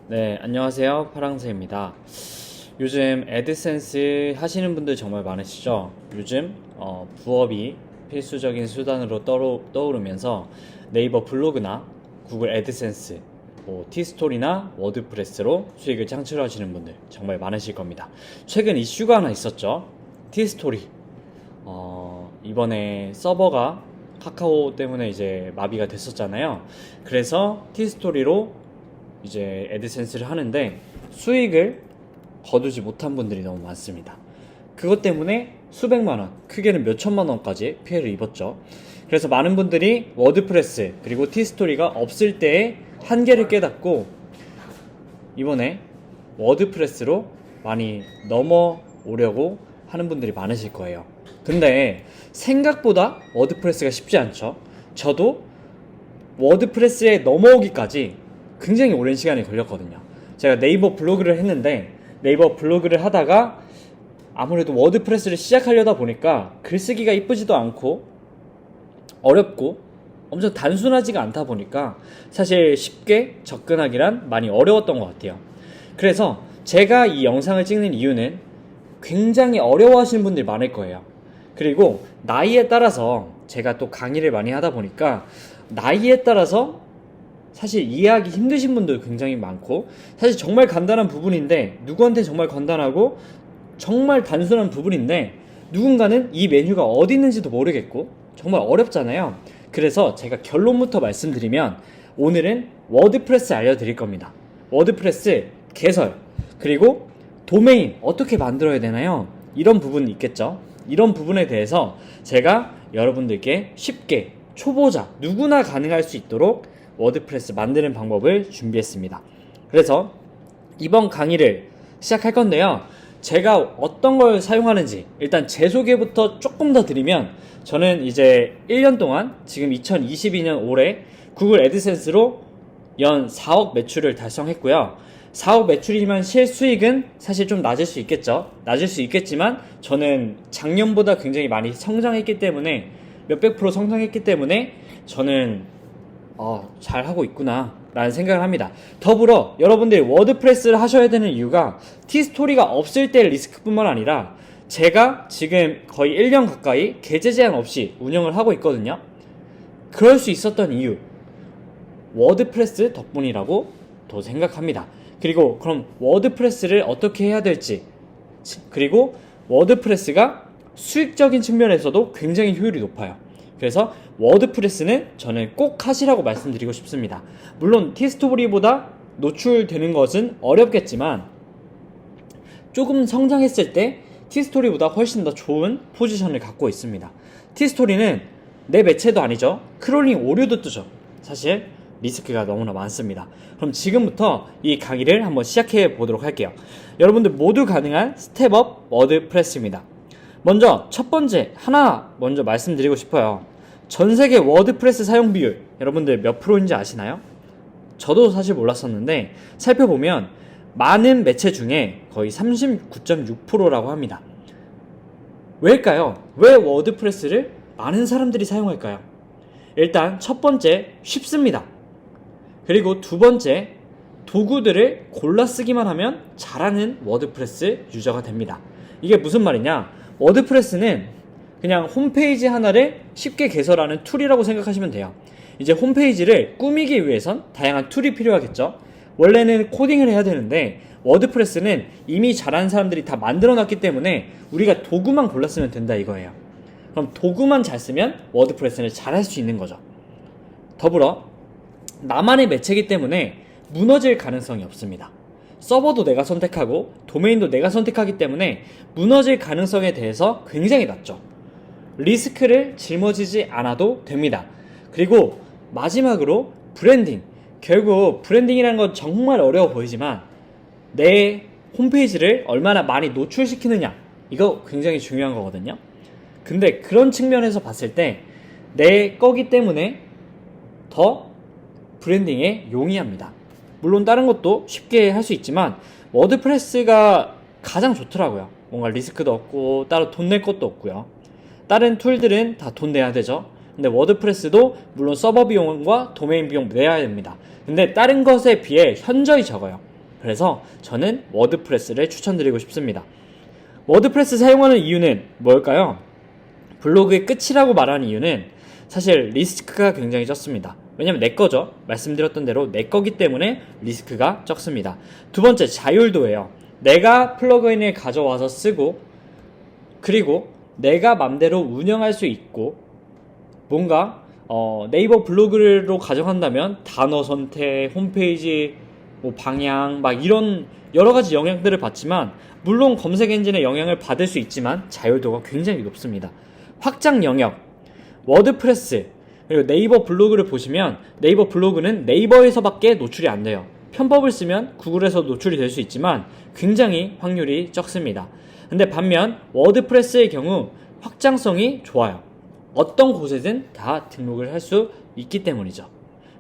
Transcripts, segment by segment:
네, 안녕하세요. 파랑새입니다. 요즘 애드센스 하시는 분들 정말 많으시죠? 요즘 부업이 필수적인 수단으로 떠오르면서 네이버 블로그나 구글 애드센스, 티스토리나 워드프레스로 수익을 창출하시는 분들 정말 많으실 겁니다. 최근 이슈가 하나 있었죠. 티스토리. 이번에 서버가 카카오 때문에 이제 마비가 됐었잖아요. 그래서 티스토리로 이제 애드센스를 하는데 수익을 거두지 못한 분들이 너무 많습니다. 그것 때문에 수백만원, 크게는 몇천만원까지 피해를 입었죠. 그래서 많은 분들이 워드프레스 그리고 티스토리가 없을 때의 한계를 깨닫고 이번에 워드프레스로 많이 넘어오려고 하는 분들이 많으실 거예요. 근데 생각보다 워드프레스가 쉽지 않죠. 저도 워드프레스에 넘어오기까지 굉장히 오랜 시간이 걸렸거든요. 제가 네이버 블로그를 했는데 네이버 블로그를 하다가 아무래도 워드프레스를 시작하려다 보니까 글쓰기가 이쁘지도 않고 어렵고 엄청 단순하지가 않다 보니까 사실 쉽게 접근하기란 많이 어려웠던 것 같아요. 그래서 제가 이 영상을 찍는 이유는 굉장히 어려워하시는 분들이 많을 거예요. 그리고 나이에 따라서 제가 또 강의를 많이 하다 보니까 나이에 따라서 사실 이해하기 힘드신 분들 굉장히 많고 사실 정말 간단한 부분인데 누구한테 정말 간단하고 정말 단순한 부분인데 누군가는 이 메뉴가 어디 있는지도 모르겠고 정말 어렵잖아요. 그래서 제가 결론부터 말씀드리면 오늘은 워드프레스 알려드릴 겁니다. 워드프레스 개설 그리고 도메인 어떻게 만들어야 되나요? 이런 부분이 있겠죠. 이런 부분에 대해서 제가 여러분들께 쉽게 초보자 누구나 가능할 수 있도록 워드프레스 만드는 방법을 준비했습니다. 그래서 이번 강의를 시작할 건데요. 제가 어떤 걸 사용하는지 일단 제 소개부터 조금 더 드리면 저는 이제 1년 동안 지금 2022년 올해 구글 애드센스로 연 4억 매출을 달성했고요. 4억 매출이면 실수익은 사실 좀 낮을 수 있겠죠. 낮을 수 있겠지만 저는 작년보다 굉장히 많이 성장했기 때문에 몇백 프로 성장했기 때문에 저는 잘하고 있구나 라는 생각을 합니다. 더불어 여러분들이 워드프레스를 하셔야 되는 이유가 티스토리가 없을 때의 리스크뿐만 아니라 제가 지금 거의 1년 가까이 계제 제한 없이 운영을 하고 있거든요. 그럴 수 있었던 이유 워드프레스 덕분이라고 더 생각합니다. 그리고 그럼 워드프레스를 어떻게 해야 될지 그리고 워드프레스가 수익적인 측면에서도 굉장히 효율이 높아요. 그래서 워드프레스는 저는 꼭 하시라고 말씀드리고 싶습니다. 물론 티스토리보다 노출되는 것은 어렵겠지만 조금 성장했을 때 티스토리보다 훨씬 더 좋은 포지션을 갖고 있습니다. 티스토리는 내 매체도 아니죠. 크롤링 오류도 뜨죠. 사실 리스크가 너무나 많습니다. 그럼 지금부터 이 강의를 한번 시작해 보도록 할게요. 여러분들 모두 가능한 스텝업 워드프레스입니다. 먼저 첫 번째 하나 먼저 말씀드리고 싶어요. 전 세계 워드프레스 사용 비율 여러분들 몇 프로인지 아시나요? 저도 사실 몰랐었는데 살펴보면 많은 매체 중에 거의 39.6%라고 합니다. 왜일까요? 왜 워드프레스를 많은 사람들이 사용할까요? 일단 첫 번째 쉽습니다. 그리고 두 번째 도구들을 골라 쓰기만 하면 잘하는 워드프레스 유저가 됩니다. 이게 무슨 말이냐? 워드프레스는 그냥 홈페이지 하나를 쉽게 개설하는 툴이라고 생각하시면 돼요. 이제 홈페이지를 꾸미기 위해선 다양한 툴이 필요하겠죠. 원래는 코딩을 해야 되는데 워드프레스는 이미 잘하는 사람들이 다 만들어놨기 때문에 우리가 도구만 골라 쓰면 된다 이거예요. 그럼 도구만 잘 쓰면 워드프레스는 잘할 수 있는 거죠. 더불어 나만의 매체이기 때문에 무너질 가능성이 없습니다. 서버도 내가 선택하고 도메인도 내가 선택하기 때문에 무너질 가능성에 대해서 굉장히 낮죠. 리스크를 짊어지지 않아도 됩니다. 그리고 마지막으로 브랜딩. 결국 브랜딩이라는 건 정말 어려워 보이지만 내 홈페이지를 얼마나 많이 노출시키느냐 이거 굉장히 중요한 거거든요. 근데 그런 측면에서 봤을 때 내 거기 때문에 더 브랜딩에 용이합니다. 물론 다른 것도 쉽게 할 수 있지만 워드프레스가 가장 좋더라고요. 뭔가 리스크도 없고 따로 돈 낼 것도 없고요. 다른 툴들은 다 돈 내야 되죠. 근데 워드프레스도 물론 서버 비용과 도메인 비용 내야 됩니다. 근데 다른 것에 비해 현저히 적어요. 그래서 저는 워드프레스를 추천드리고 싶습니다. 워드프레스 사용하는 이유는 뭘까요? 블로그의 끝이라고 말하는 이유는 사실 리스크가 굉장히 적습니다. 왜냐면 내 거죠. 말씀드렸던 대로 내 거기 때문에 리스크가 적습니다. 두 번째, 자율도예요. 내가 플러그인을 가져와서 쓰고 그리고 내가 맘대로 운영할 수 있고 뭔가 네이버 블로그로 가져간다면 단어 선택, 홈페이지 뭐 방향 막 이런 여러 가지 영향들을 받지만 물론 검색 엔진의 영향을 받을 수 있지만 자율도가 굉장히 높습니다. 확장 영역, 워드프레스 그리고 네이버 블로그를 보시면 네이버 블로그는 네이버에서밖에 노출이 안 돼요. 편법을 쓰면 구글에서 노출이 될 수 있지만 굉장히 확률이 적습니다. 근데 반면 워드프레스의 경우 확장성이 좋아요. 어떤 곳에든 다 등록을 할 수 있기 때문이죠.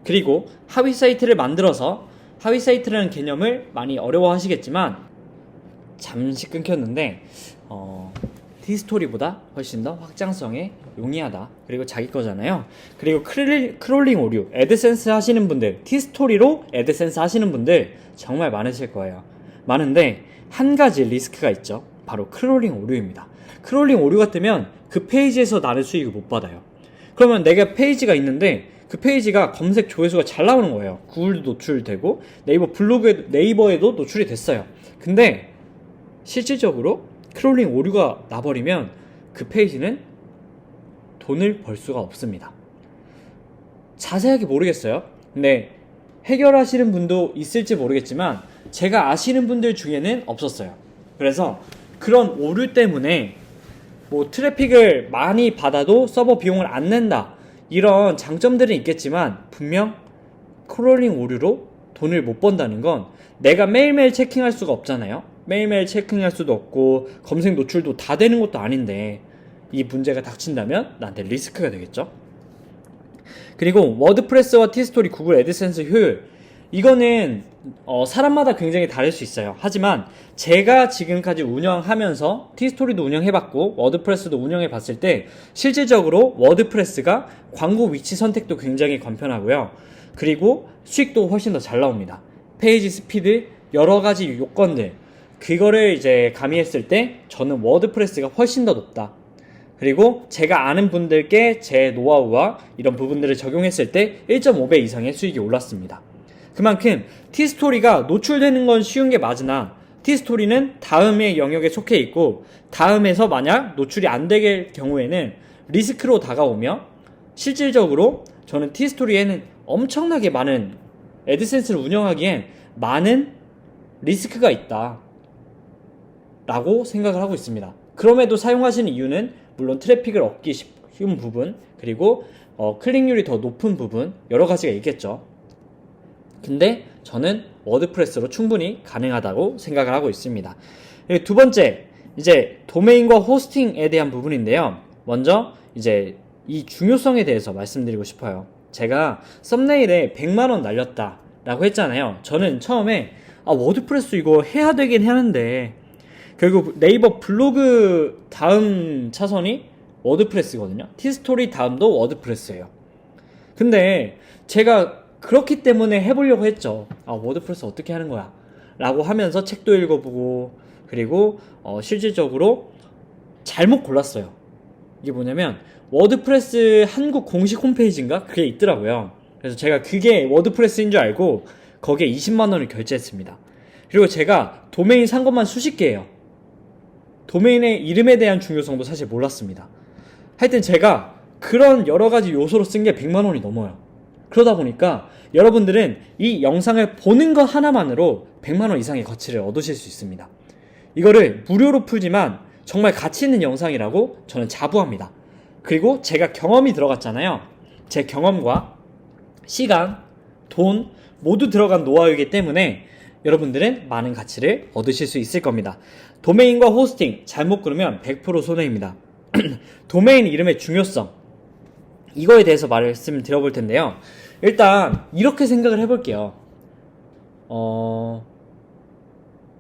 그리고 하위 사이트를 만들어서 하위 사이트라는 개념을 많이 어려워하시겠지만 잠시 끊겼는데 티스토리보다 훨씬 더 확장성에 용이하다. 그리고 자기 거잖아요. 그리고 크롤링 오류, 애드센스 하시는 분들, 티스토리로 애드센스 하시는 분들 정말 많으실 거예요. 많은데 한 가지 리스크가 있죠. 바로 크롤링 오류입니다. 크롤링 오류가 뜨면 그 페이지에서 나는 수익을 못 받아요. 그러면 내가 페이지가 있는데 그 페이지가 검색 조회수가 잘 나오는 거예요. 구글도 노출되고 네이버에도 노출이 됐어요. 근데 실질적으로 크롤링 오류가 나버리면 그 페이지는 돈을 벌 수가 없습니다. 자세하게 모르겠어요. 근데 해결하시는 분도 있을지 모르겠지만 제가 아시는 분들 중에는 없었어요. 그래서 그런 오류 때문에 뭐 트래픽을 많이 받아도 서버 비용을 안 낸다 이런 장점들은 있겠지만 분명 크롤링 오류로 돈을 못 번다는 건 내가 매일매일 체킹할 수가 없잖아요. 매일매일 체킹할 수도 없고 검색 노출도 다 되는 것도 아닌데 이 문제가 닥친다면 나한테 리스크가 되겠죠. 그리고 워드프레스와 티스토리, 구글 애드센스 효율 이거는 사람마다 굉장히 다를 수 있어요. 하지만 제가 지금까지 운영하면서 티스토리도 운영해봤고 워드프레스도 운영해봤을 때 실질적으로 워드프레스가 광고 위치 선택도 굉장히 간편하고요. 그리고 수익도 훨씬 더 잘 나옵니다. 페이지 스피드, 여러 가지 요건들 그거를 이제 가미했을 때 저는 워드프레스가 훨씬 더 높다. 그리고 제가 아는 분들께 제 노하우와 이런 부분들을 적용했을 때 1.5배 이상의 수익이 올랐습니다. 그만큼 티스토리가 노출되는 건 쉬운 게 맞으나 티스토리는 다음의 영역에 속해 있고 다음에서 만약 노출이 안 될 경우에는 리스크로 다가오며 실질적으로 저는 티스토리에는 엄청나게 많은 애드센스를 운영하기엔 많은 리스크가 있다 라고 생각을 하고 있습니다. 그럼에도 사용하시는 이유는 물론 트래픽을 얻기 쉬운 부분 그리고 클릭률이 더 높은 부분 여러 가지가 있겠죠. 근데 저는 워드프레스로 충분히 가능하다고 생각을 하고 있습니다. 그리고 두 번째 이제 도메인과 호스팅에 대한 부분인데요. 먼저 이제 이 중요성에 대해서 말씀드리고 싶어요. 제가 썸네일에 100만원 날렸다 라고 했잖아요. 저는 처음에 워드프레스 이거 해야 되긴 하는데 결국 네이버 블로그 다음 차선이 워드프레스거든요. 티스토리 다음도 워드프레스예요. 근데 제가 그렇기 때문에 해보려고 했죠. 워드프레스 어떻게 하는 거야? 라고 하면서 책도 읽어보고 그리고 실질적으로 잘못 골랐어요. 이게 뭐냐면 워드프레스 한국 공식 홈페이지인가? 그게 있더라고요. 그래서 제가 그게 워드프레스인 줄 알고 거기에 20만원을 결제했습니다. 그리고 제가 도메인 산 것만 수십 개예요. 도메인의 이름에 대한 중요성도 사실 몰랐습니다. 하여튼 제가 그런 여러 가지 요소로 쓴 게 100만원이 넘어요. 그러다 보니까 여러분들은 이 영상을 보는 것 하나만으로 100만원 이상의 가치를 얻으실 수 있습니다. 이거를 무료로 풀지만 정말 가치 있는 영상이라고 저는 자부합니다. 그리고 제가 경험이 들어갔잖아요. 제 경험과 시간, 돈 모두 들어간 노하우이기 때문에 여러분들은 많은 가치를 얻으실 수 있을 겁니다. 도메인과 호스팅 잘못 고르면 100% 손해입니다. 도메인 이름의 중요성 이거에 대해서 말씀을 드려볼 텐데요. 일단 이렇게 생각을 해볼게요.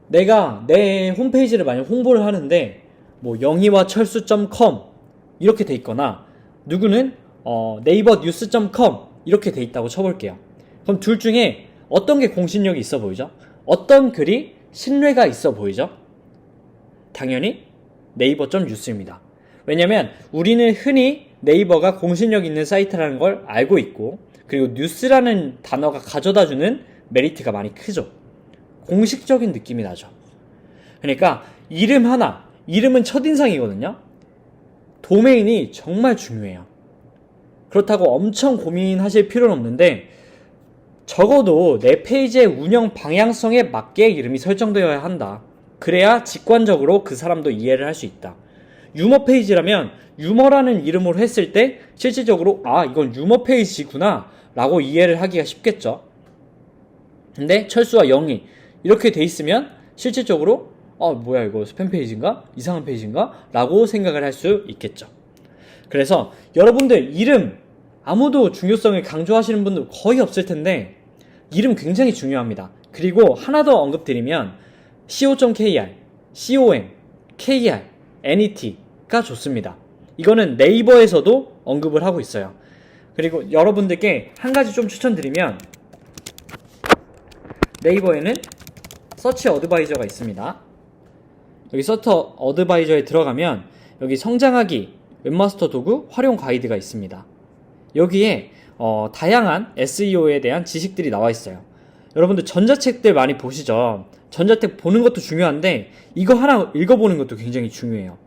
내가 내 홈페이지를 만약 홍보를 하는데 뭐 영희와 철수.com 이렇게 돼 있거나 누구는 네이버 뉴스.com 이렇게 돼 있다고 쳐볼게요. 그럼 둘 중에 어떤 게 공신력이 있어 보이죠? 어떤 글이 신뢰가 있어 보이죠? 당연히 네이버.뉴스입니다. 왜냐면 우리는 흔히 네이버가 공신력 있는 사이트라는 걸 알고 있고, 그리고 뉴스라는 단어가 가져다주는 메리트가 많이 크죠. 공식적인 느낌이 나죠. 그러니까 이름 하나, 이름은 첫인상이거든요. 도메인이 정말 중요해요. 그렇다고 엄청 고민하실 필요는 없는데 적어도 내 페이지의 운영 방향성에 맞게 이름이 설정되어야 한다. 그래야 직관적으로 그 사람도 이해를 할 수 있다. 유머 페이지라면 유머라는 이름으로 했을 때 실질적으로 이건 유머 페이지구나 라고 이해를 하기가 쉽겠죠. 근데 철수와 영희 이렇게 돼 있으면 실질적으로 뭐야 이거 스팸 페이지인가? 이상한 페이지인가? 라고 생각을 할 수 있겠죠. 그래서 여러분들 이름 아무도 중요성을 강조하시는 분들 거의 없을 텐데 이름 굉장히 중요합니다. 그리고 하나 더 언급드리면 co.kr, com, kr, net가 좋습니다. 이거는 네이버에서도 언급을 하고 있어요. 그리고 여러분들께 한 가지 좀 추천드리면 네이버에는 서치 어드바이저가 있습니다. 여기 서치 어드바이저에 들어가면 여기 성장하기 웹마스터 도구 활용 가이드가 있습니다. 여기에 다양한 SEO에 대한 지식들이 나와 있어요. 여러분들 전자책들 많이 보시죠? 전자책 보는 것도 중요한데 이거 하나 읽어보는 것도 굉장히 중요해요.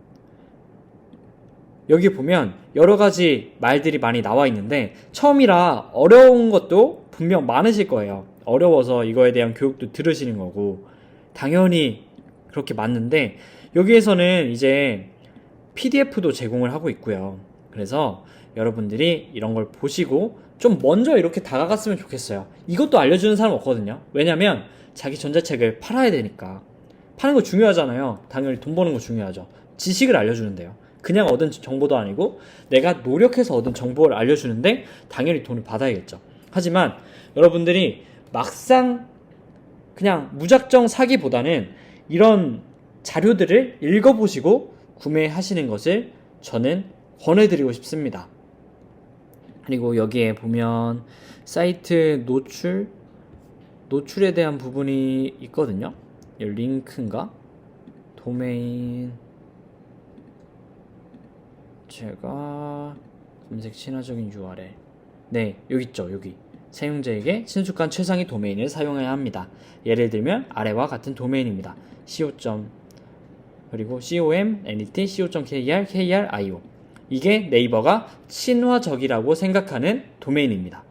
여기 보면 여러 가지 말들이 많이 나와 있는데 처음이라 어려운 것도 분명 많으실 거예요. 어려워서 이거에 대한 교육도 들으시는 거고 당연히 그렇게 맞는데 여기에서는 이제 PDF도 제공을 하고 있고요. 그래서 여러분들이 이런 걸 보시고 좀 먼저 이렇게 다가갔으면 좋겠어요. 이것도 알려주는 사람 없거든요. 왜냐면 자기 전자책을 팔아야 되니까. 파는 거 중요하잖아요. 당연히 돈 버는 거 중요하죠. 지식을 알려주는데요. 그냥 얻은 정보도 아니고 내가 노력해서 얻은 정보를 알려주는데 당연히 돈을 받아야겠죠. 하지만 여러분들이 막상 그냥 무작정 사기보다는 이런 자료들을 읽어보시고 구매하시는 것을 저는 권해드리고 싶습니다. 그리고 여기에 보면 사이트 노출에 대한 부분이 있거든요. 링크인가? 도메인 제가 검색 친화적인 URL 네 여기 있죠. 여기 사용자에게 친숙한 최상위 도메인을 사용해야 합니다. 예를 들면 아래와 같은 도메인입니다. co. 그리고 com, net, co.kr, kr.io 이게 네이버가 친화적이라고 생각하는 도메인입니다.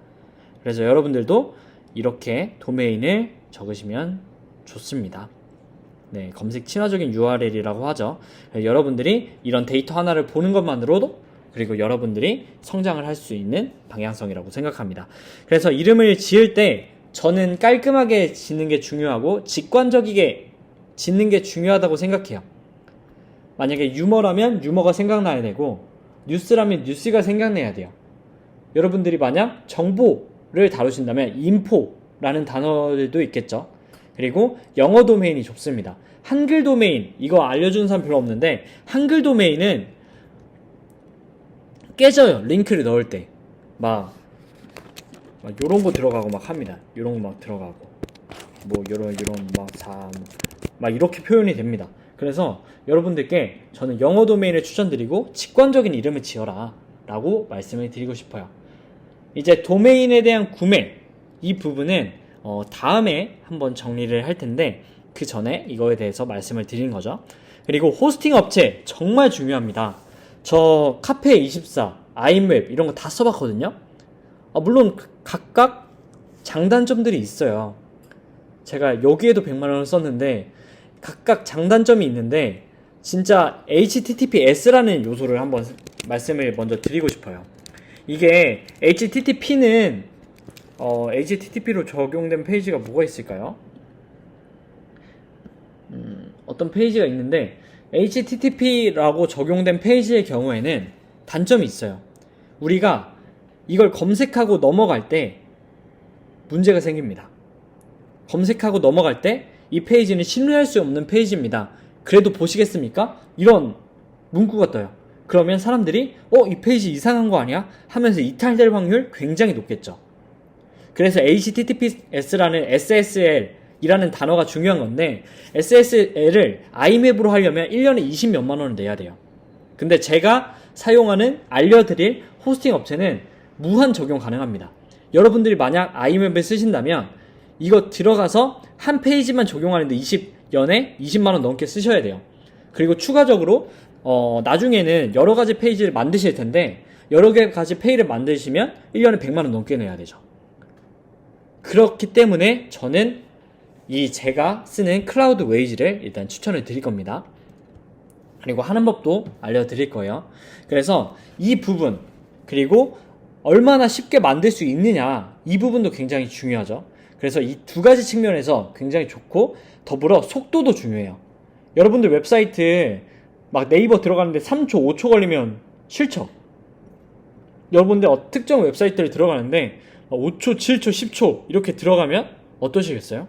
그래서 여러분들도 이렇게 도메인을 적으시면 좋습니다. 네, 검색 친화적인 URL이라고 하죠. 여러분들이 이런 데이터 하나를 보는 것만으로도 그리고 여러분들이 성장을 할 수 있는 방향성이라고 생각합니다. 그래서 이름을 지을 때 저는 깔끔하게 짓는 게 중요하고 직관적이게 짓는 게 중요하다고 생각해요. 만약에 유머라면 유머가 생각나야 되고 뉴스라면 뉴스가 생각나야 돼요. 여러분들이 만약 정보를 다루신다면 인포라는 단어들도 있겠죠. 그리고 영어 도메인이 좋습니다. 한글 도메인 이거 알려주는 사람 별로 없는데 한글 도메인은 깨져요. 링크를 넣을 때 막 요런 거 들어가고 막 합니다. 요런 거 막 들어가고 뭐 요런 막 이렇게 표현이 됩니다. 그래서 여러분들께 저는 영어 도메인을 추천드리고 직관적인 이름을 지어라 라고 말씀을 드리고 싶어요. 이제 도메인에 대한 구매 이 부분은 다음에 한번 정리를 할 텐데 그 전에 이거에 대해서 말씀을 드리는 거죠. 그리고 호스팅 업체 정말 중요합니다. 저 카페24, 아임웹 이런 거 다 써봤거든요. 물론 각각 장단점들이 있어요. 제가 여기에도 100만원을 썼는데 각각 장단점이 있는데 진짜 HTTPS라는 요소를 한번 말씀을 먼저 드리고 싶어요. 이게 HTTP는 HTTP로 적용된 페이지가 뭐가 있을까요? 어떤 페이지가 있는데 HTTP라고 적용된 페이지의 경우에는 단점이 있어요. 우리가 이걸 검색하고 넘어갈 때 문제가 생깁니다. 검색하고 넘어갈 때 이 페이지는 신뢰할 수 없는 페이지입니다. 그래도 보시겠습니까? 이런 문구가 떠요. 그러면 사람들이 이 페이지 이상한 거 아니야? 하면서 이탈될 확률 굉장히 높겠죠. 그래서 HTTPS라는 SSL 이라는 단어가 중요한 건데, SSL을 IMAP으로 하려면 1년에 20몇만 원을 내야 돼요. 근데 제가 사용하는 알려드릴 호스팅 업체는 무한 적용 가능합니다. 여러분들이 만약 IMAP을 쓰신다면 이거 들어가서 한 페이지만 적용하는데 20년에 20만 원 넘게 쓰셔야 돼요. 그리고 추가적으로 나중에는 여러 가지 페이지를 만드실 텐데, 여러 가지 페이지를 만드시면 1년에 100만 원 넘게 내야 되죠. 그렇기 때문에 저는 제가 쓰는 클라우드 웨이지를 일단 추천을 드릴 겁니다. 그리고 하는 법도 알려드릴 거예요. 그래서 이 부분, 그리고 얼마나 쉽게 만들 수 있느냐, 이 부분도 굉장히 중요하죠. 그래서 이 두 가지 측면에서 굉장히 좋고, 더불어 속도도 중요해요. 여러분들 웹사이트 막 네이버 들어가는데 3초, 5초 걸리면 싫죠? 여러분들 특정 웹사이트를 들어가는데 5초, 7초, 10초 이렇게 들어가면 어떠시겠어요?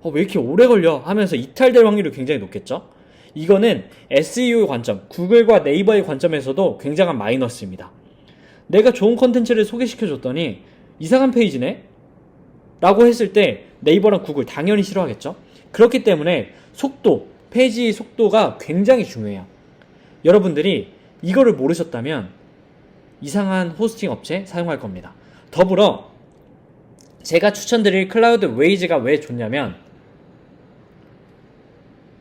왜 이렇게 오래 걸려? 하면서 이탈될 확률이 굉장히 높겠죠? 이거는 SEO 관점, 구글과 네이버의 관점에서도 굉장한 마이너스입니다. 내가 좋은 컨텐츠를 소개시켜줬더니 이상한 페이지네? 라고 했을 때 네이버랑 구글 당연히 싫어하겠죠? 그렇기 때문에 속도, 페이지 속도가 굉장히 중요해요. 여러분들이 이거를 모르셨다면 이상한 호스팅 업체 사용할 겁니다. 더불어 제가 추천드릴 클라우드 웨이지가 왜 좋냐면,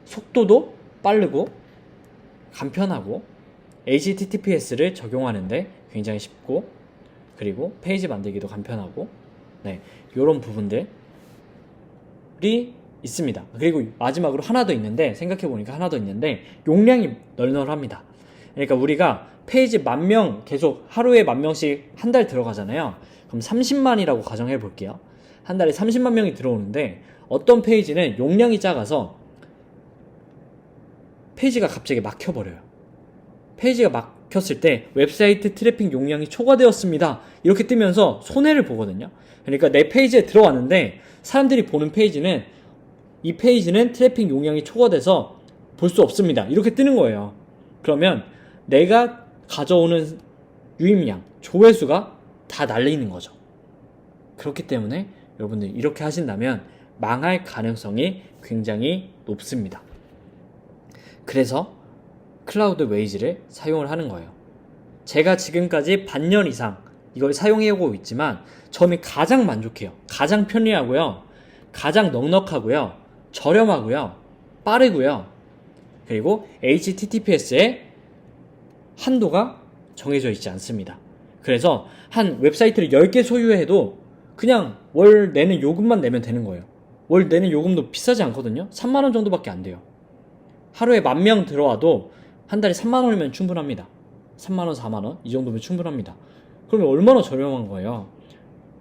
속도도 빠르고 간편하고 HTTPS를 적용하는데 굉장히 쉽고, 그리고 페이지 만들기도 간편하고, 이런 부분들이 있습니다. 그리고 마지막으로 하나 더 있는데, 생각해보니까 하나 더 있는데, 용량이 널널합니다. 그러니까 우리가 페이지 10,000명 계속 하루에 10,000명씩 한 달 들어가잖아요. 그럼 30만이라고 가정해 볼게요. 한 달에 30만 명이 들어오는데, 어떤 페이지는 용량이 작아서 페이지가 갑자기 막혀버려요. 페이지가 막혔을 때 웹사이트 트래픽 용량이 초과되었습니다, 이렇게 뜨면서 손해를 보거든요. 그러니까 내 페이지에 들어왔는데 사람들이 보는 페이지는 이 페이지는 트래픽 용량이 초과돼서 볼 수 없습니다, 이렇게 뜨는 거예요. 그러면 내가 가져오는 유입량, 조회수가 다 날리는 거죠. 그렇기 때문에 여러분들 이렇게 하신다면 망할 가능성이 굉장히 높습니다. 그래서 클라우드 웨이지를 사용을 하는 거예요. 제가 지금까지 반년 이상 이걸 사용해오고 있지만 저는 가장 만족해요. 가장 편리하고요, 가장 넉넉하고요, 저렴하고요, 빠르고요, 그리고 HTTPS의 한도가 정해져 있지 않습니다. 그래서 한 웹사이트를 10개 소유해도 그냥 월 내는 요금만 내면 되는 거예요. 월 내는 요금도 비싸지 않거든요. 3만원 정도밖에 안 돼요. 하루에 10,000명 들어와도 한 달에 3만원이면 충분합니다. 3만원, 4만원 이 정도면 충분합니다. 그러면 얼마나 저렴한 거예요.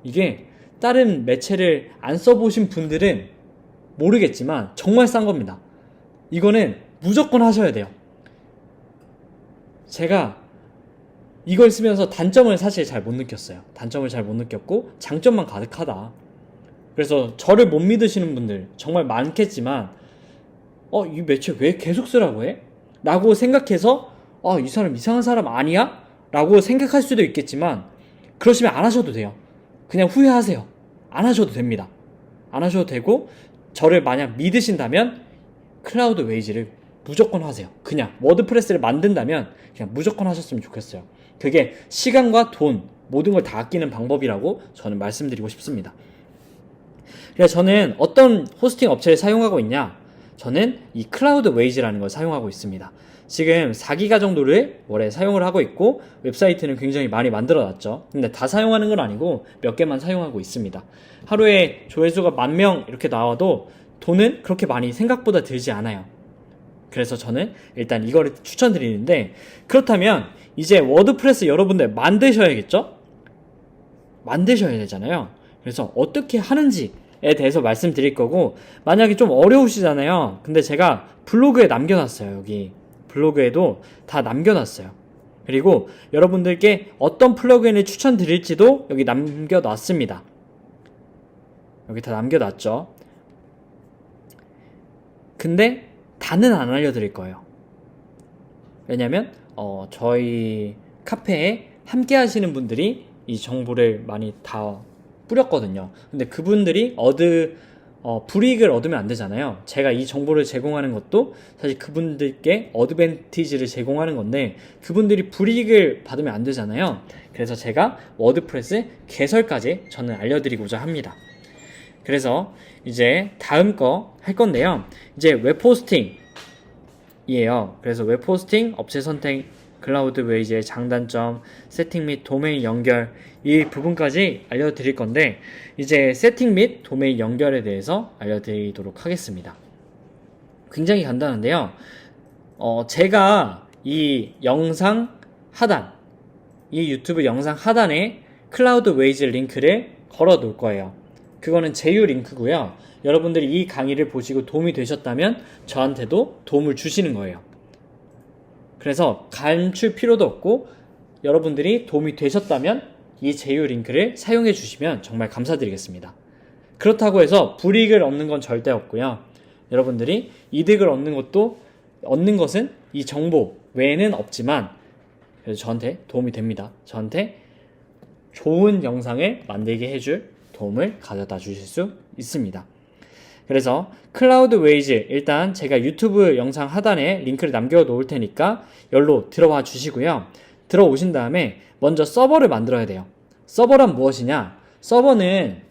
이게 다른 매체를 안 써보신 분들은 모르겠지만 정말 싼 겁니다. 이거는 무조건 하셔야 돼요. 제가 이걸 쓰면서 단점을 사실 잘 못 느꼈어요. 단점을 잘 못 느꼈고 장점만 가득하다. 그래서 저를 못 믿으시는 분들 정말 많겠지만, 이 매체 왜 계속 쓰라고 해? 라고 생각해서 이 사람 이상한 사람 아니야? 라고 생각할 수도 있겠지만, 그러시면 안 하셔도 돼요. 그냥 후회하세요. 안 하셔도 됩니다. 안 하셔도 되고, 저를 만약 믿으신다면 클라우드 웨이지를 무조건 하세요. 그냥 워드프레스를 만든다면 그냥 무조건 하셨으면 좋겠어요. 그게 시간과 돈, 모든 걸 다 아끼는 방법이라고 저는 말씀드리고 싶습니다. 그래서 저는 어떤 호스팅 업체를 사용하고 있냐? 저는 이 클라우드 웨이지라는 걸 사용하고 있습니다. 지금 4기가 정도를 월에 사용을 하고 있고, 웹사이트는 굉장히 많이 만들어 놨죠. 근데 다 사용하는 건 아니고 몇 개만 사용하고 있습니다. 하루에 조회수가 10,000명 이렇게 나와도 돈은 그렇게 많이 생각보다 들지 않아요. 그래서 저는 일단 이거를 추천드리는데, 그렇다면 이제 워드프레스 여러분들 만드셔야겠죠? 만드셔야 되잖아요. 그래서 어떻게 하는지에 대해서 말씀드릴 거고, 만약에 좀 어려우시잖아요. 근데 제가 블로그에 남겨놨어요. 여기 블로그에도 다 남겨놨어요. 그리고 여러분들께 어떤 플러그인을 추천드릴지도 여기 남겨놨습니다. 여기 다 남겨놨죠. 근데 다는 안 알려드릴 거예요. 왜냐면 저희 카페에 함께 하시는 분들이 이 정보를 많이 다 뿌렸거든요. 근데 그분들이 불이익을 얻으면 안 되잖아요. 제가 이 정보를 제공하는 것도 사실 그분들께 어드밴티지를 제공하는 건데 그분들이 불이익을 받으면 안 되잖아요. 그래서 제가 워드프레스 개설까지 저는 알려드리고자 합니다. 그래서 이제 다음 거 할 건데요. 이제 웹호스팅이에요. 그래서 웹호스팅, 업체 선택, 클라우드 웨이즈의 장단점, 세팅 및 도메인 연결 이 부분까지 알려드릴 건데 이제 세팅 및 도메인 연결에 대해서 알려드리도록 하겠습니다. 굉장히 간단한데요. 제가 이 영상 하단, 이 유튜브 영상 하단에 클라우드 웨이즈 링크를 걸어 놓을 거예요. 그거는 제휴 링크고요. 여러분들이 이 강의를 보시고 도움이 되셨다면 저한테도 도움을 주시는 거예요. 그래서 감출 필요도 없고 여러분들이 도움이 되셨다면 이 제휴 링크를 사용해 주시면 정말 감사드리겠습니다. 그렇다고 해서 불이익을 얻는 건 절대 없고요. 여러분들이 이득을 얻는 것은 이 정보 외에는 없지만 그래서 저한테 도움이 됩니다. 저한테 좋은 영상을 만들게 해줄 도움을 가져다 주실 수 있습니다. 그래서 클라우드 웨이즈 일단 제가 유튜브 영상 하단에 링크를 남겨 놓을 테니까 여기로 들어와 주시고요. 들어오신 다음에 먼저 서버를 만들어야 돼요. 서버란 무엇이냐? 서버는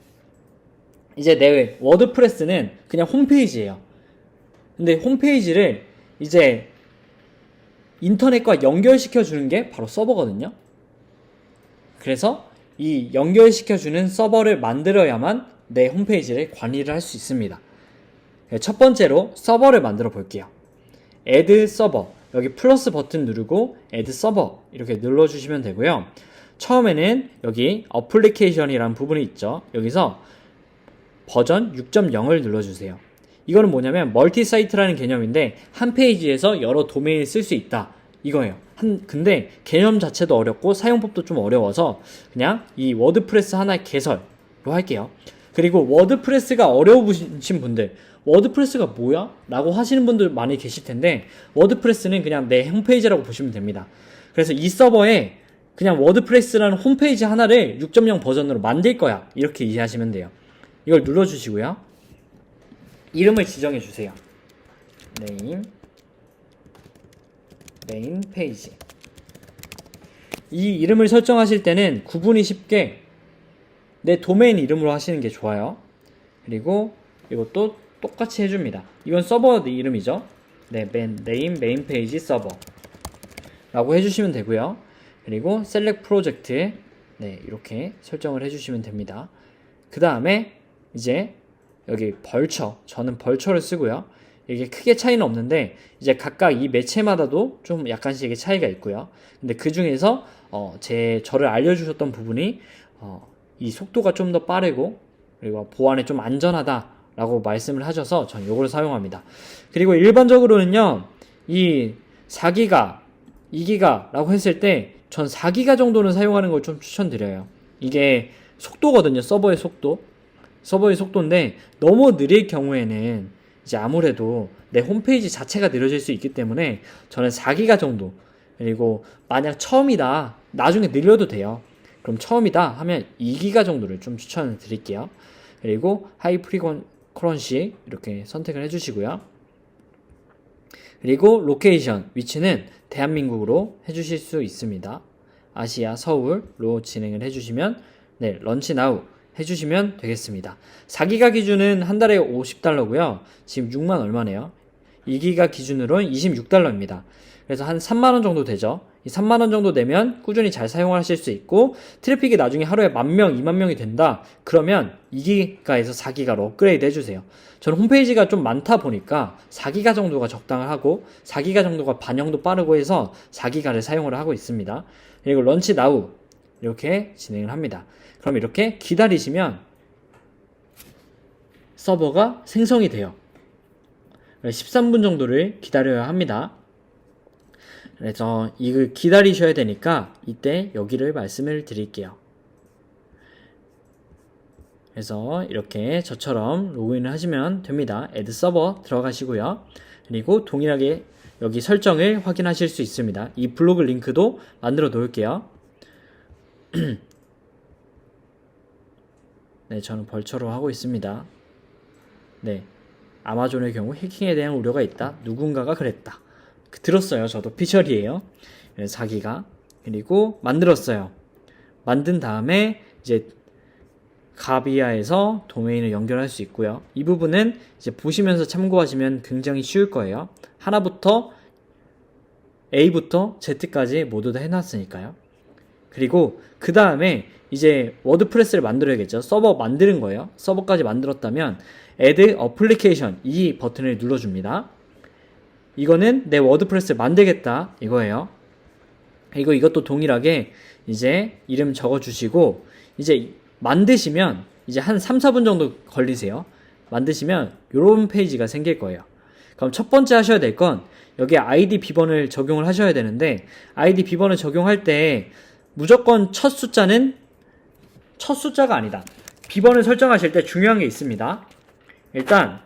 이제 내 워드프레스는 그냥 홈페이지예요. 근데 홈페이지를 이제 인터넷과 연결시켜 주는 게 바로 서버거든요. 그래서 이 연결시켜 주는 서버를 만들어야만 내 홈페이지를 관리를 할 수 있습니다. 첫 번째로 서버를 만들어 볼게요. Add 서버, 여기 플러스 버튼 누르고 Add 서버 이렇게 눌러주시면 되고요. 처음에는 여기 어플리케이션이라는 부분이 있죠. 여기서 버전 6.0을 눌러주세요. 이거는 뭐냐면 멀티 사이트라는 개념인데 한 페이지에서 여러 도메인을 쓸 수 있다 이거예요. 근데 개념 자체도 어렵고 사용법도 좀 어려워서 그냥 이 워드프레스 하나의 개설로 할게요. 그리고 워드프레스가 어려우신 분들 워드프레스가 뭐야? 라고 하시는 분들 많이 계실 텐데 워드프레스는 그냥 내 홈페이지라고 보시면 됩니다. 그래서 이 서버에 그냥 워드프레스라는 홈페이지 하나를 6.0 버전으로 만들 거야 이렇게 이해하시면 돼요. 이걸 눌러주시고요. 이름을 지정해 주세요. 메인 페이지. 이 이름을 설정하실 때는 구분이 쉽게 내 도메인 이름으로 하시는 게 좋아요. 그리고 이것도 똑같이 해줍니다. 이건 서버 이름이죠. 네, 메인 페이지 서버 라고 해주시면 되고요. 그리고 셀렉트 프로젝트 네, 이렇게 설정을 해주시면 됩니다. 그 다음에 이제 여기 벌처, 저는 벌처를 쓰고요. 이게 크게 차이는 없는데 이제 각각 이 매체마다도 좀 약간씩의 차이가 있고요. 근데 그 중에서 저를 알려주셨던 부분이 이 속도가 좀 더 빠르고 그리고 보안에 좀 안전하다라고 말씀을 하셔서 전 이걸 사용합니다. 그리고 일반적으로는요, 이 4기가, 2기가라고 했을 때 전 4기가 정도는 사용하는 걸 좀 추천드려요. 이게 속도거든요. 서버의 속도인데 너무 느릴 경우에는 이제 아무래도 내 홈페이지 자체가 느려질 수 있기 때문에 저는 4기가 정도, 그리고 만약 처음이다 나중에 늘려도 돼요. 그럼 처음이다 하면 2기가 정도를 좀 추천을 드릴게요. 그리고 하이 프리퀀시 이렇게 선택을 해주시고요. 그리고 로케이션 위치는 대한민국으로 해주실 수 있습니다. 아시아 서울로 진행을 해주시면 네, 런치 나우 해주시면 되겠습니다. 4기가 기준은 한 달에 $50고요. 지금 6만 얼마네요. 2기가 기준으로는 $26입니다. 그래서 한 3만원 정도 되죠. 이 3만원 정도 내면 꾸준히 잘 사용하실 수 있고 트래픽이 나중에 하루에 10,000명, 20,000명이 된다. 그러면 2기가에서 4기가로 업그레이드 해주세요. 저는 홈페이지가 좀 많다 보니까 4기가 정도가 적당하고 4기가 정도가 반영도 빠르고 해서 4기가를 사용을 하고 있습니다. 그리고 런치 나우 이렇게 진행을 합니다. 그럼 이렇게 기다리시면 서버가 생성이 돼요. 13분 정도를 기다려야 합니다. 그래서 이걸 기다리셔야 되니까 이때 여기를 말씀을 드릴게요. 그래서 이렇게 저처럼 로그인을 하시면 됩니다. 애드 서버 들어가시고요. 그리고 동일하게 여기 설정을 확인하실 수 있습니다. 이 블로그 링크도 만들어 놓을게요. 네, 저는 벌처로 하고 있습니다. 네, 아마존의 경우 해킹에 대한 우려가 있다. 누군가가 그랬다. 들었어요. 저도 피셜이에요. 자기가. 그리고 만들었어요. 만든 다음에 이제 가비아에서 도메인을 연결할 수 있고요. 이 부분은 이제 보시면서 참고하시면 굉장히 쉬울 거예요. 하나부터 A부터 Z까지 모두 다 해놨으니까요. 그리고 그 다음에 이제 워드프레스를 만들어야겠죠. 서버 만드는 거예요. 서버까지 만들었다면 Add Application 이 버튼을 눌러줍니다. 이거는 내 워드프레스를 만들겠다 이거예요. 이것도 동일하게 이제 이름 적어주시고 이제 만드시면 이제 한 3, 4분 정도 걸리세요. 만드시면 이런 페이지가 생길 거예요. 그럼 첫 번째 하셔야 될 건 여기에 아이디 비번을 적용을 하셔야 되는데 아이디 비번을 적용할 때 무조건 첫 숫자가 아니다. 비번을 설정하실 때 중요한 게 있습니다. 일단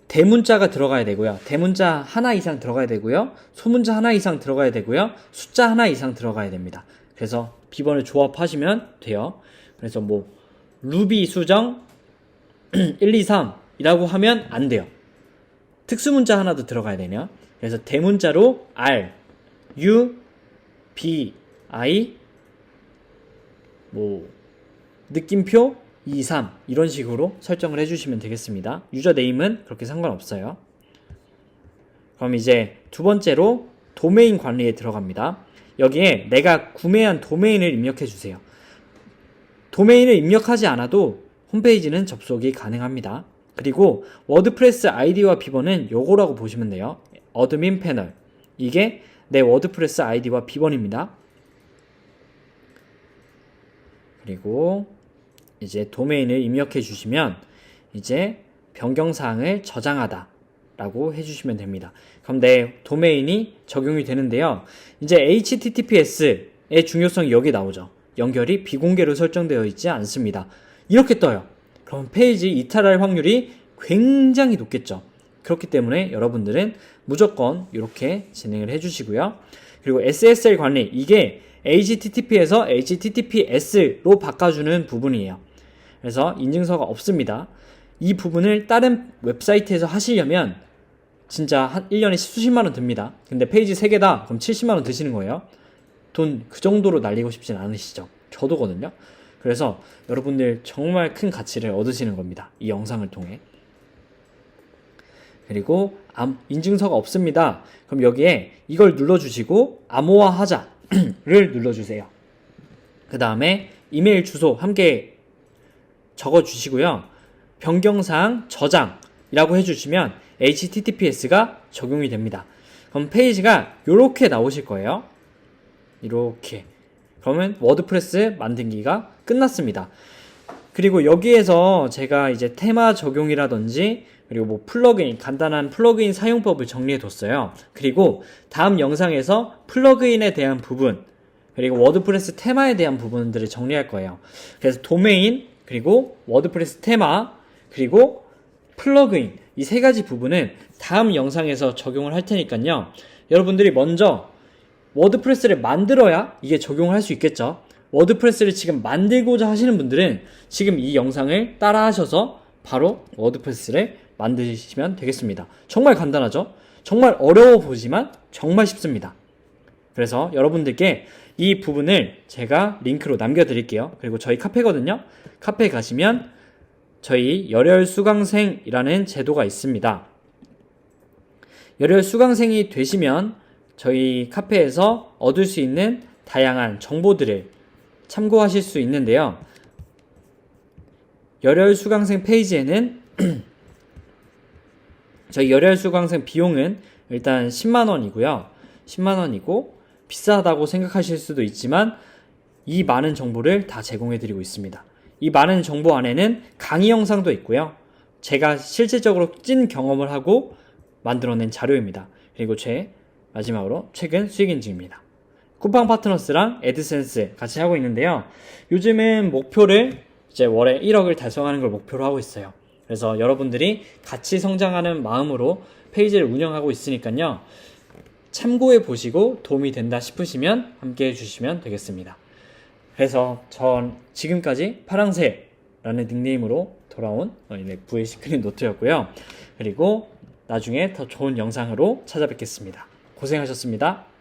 대문자가 들어가야 되고요. 대문자 하나 이상 들어가야 되고요. 소문자 하나 이상 들어가야 되고요. 숫자 하나 이상 들어가야 됩니다. 그래서 비번을 조합하시면 돼요. 그래서 뭐 루비 수정 123 이라고 하면 안 돼요. 특수문자 하나도 들어가야 되네요. 그래서 대문자로 R, U, B, I 뭐 느낌표 23 이런 식으로 설정을 해주시면 되겠습니다. 유저 네임은 그렇게 상관없어요. 그럼 이제 두 번째로 도메인 관리에 들어갑니다. 여기에 내가 구매한 도메인을 입력해 주세요. 도메인을 입력하지 않아도 홈페이지는 접속이 가능합니다. 그리고 워드프레스 아이디와 비번은 요거라고 보시면 돼요. 어드민 패널. 이게 내 워드프레스 아이디와 비번입니다. 그리고 이제 도메인을 입력해 주시면 이제 변경사항을 저장하다 라고 해주시면 됩니다. 그럼 내 도메인이 적용이 되는데요. 이제 HTTPS의 중요성이 여기 나오죠. 연결이 비공개로 설정되어 있지 않습니다. 이렇게 떠요. 그럼 페이지 이탈할 확률이 굉장히 높겠죠. 그렇기 때문에 여러분들은 무조건 이렇게 진행을 해주시고요. 그리고 SSL 관리, 이게 HTTP에서 HTTPS로 바꿔주는 부분이에요. 그래서 인증서가 없습니다. 이 부분을 다른 웹사이트에서 하시려면 진짜 한 1년에 수십만원 듭니다. 근데 페이지 3개다? 그럼 70만원 드시는 거예요. 돈 그 정도로 날리고 싶진 않으시죠? 저도거든요. 그래서 여러분들 정말 큰 가치를 얻으시는 겁니다. 이 영상을 통해. 그리고 인증서가 없습니다. 그럼 여기에 이걸 눌러주시고 암호화하자를 눌러주세요. 그 다음에 이메일 주소 함께 적어주시고요. 변경사항 저장이라고 해주시면 HTTPS가 적용이 됩니다. 그럼 페이지가 이렇게 나오실 거예요. 이렇게. 그러면 워드프레스 만들기가 끝났습니다. 그리고 여기에서 제가 이제 테마 적용이라든지 그리고 뭐 플러그인, 간단한 플러그인 사용법을 정리해 뒀어요. 그리고 다음 영상에서 플러그인에 대한 부분, 그리고 워드프레스 테마에 대한 부분들을 정리할 거예요. 그래서 도메인, 그리고 워드프레스 테마, 그리고 플러그인, 이 세 가지 부분은 다음 영상에서 적용을 할 테니까요. 여러분들이 먼저 워드프레스를 만들어야 이게 적용을 할 수 있겠죠. 워드프레스를 지금 만들고자 하시는 분들은 지금 이 영상을 따라 하셔서 바로 워드프레스를 만드시면 되겠습니다. 정말 간단하죠? 정말 어려워 보이지만 정말 쉽습니다. 그래서 여러분들께 이 부분을 제가 링크로 남겨드릴게요. 그리고 저희 카페거든요. 카페에 가시면 저희 열혈 수강생이라는 제도가 있습니다. 열혈 수강생이 되시면 저희 카페에서 얻을 수 있는 다양한 정보들을 참고하실 수 있는데요. 열혈 수강생 페이지에는 저희 열혈 수강생 비용은 일단 10만원이고요. 10만원이고 비싸다고 생각하실 수도 있지만 이 많은 정보를 다 제공해드리고 있습니다. 이 많은 정보 안에는 강의 영상도 있고요. 제가 실질적으로 찐 경험을 하고 만들어낸 자료입니다. 그리고 마지막으로 최근 수익 인증입니다. 쿠팡 파트너스랑 애드센스 같이 하고 있는데요. 요즘은 목표를 이제 월에 1억을 달성하는 걸 목표로 하고 있어요. 그래서 여러분들이 같이 성장하는 마음으로 페이지를 운영하고 있으니까요. 참고해 보시고 도움이 된다 싶으시면 함께 해주시면 되겠습니다. 그래서 전 지금까지 파랑새라는 닉네임으로 돌아온 VA 시크릿 노트였고요. 그리고 나중에 더 좋은 영상으로 찾아뵙겠습니다. 고생하셨습니다.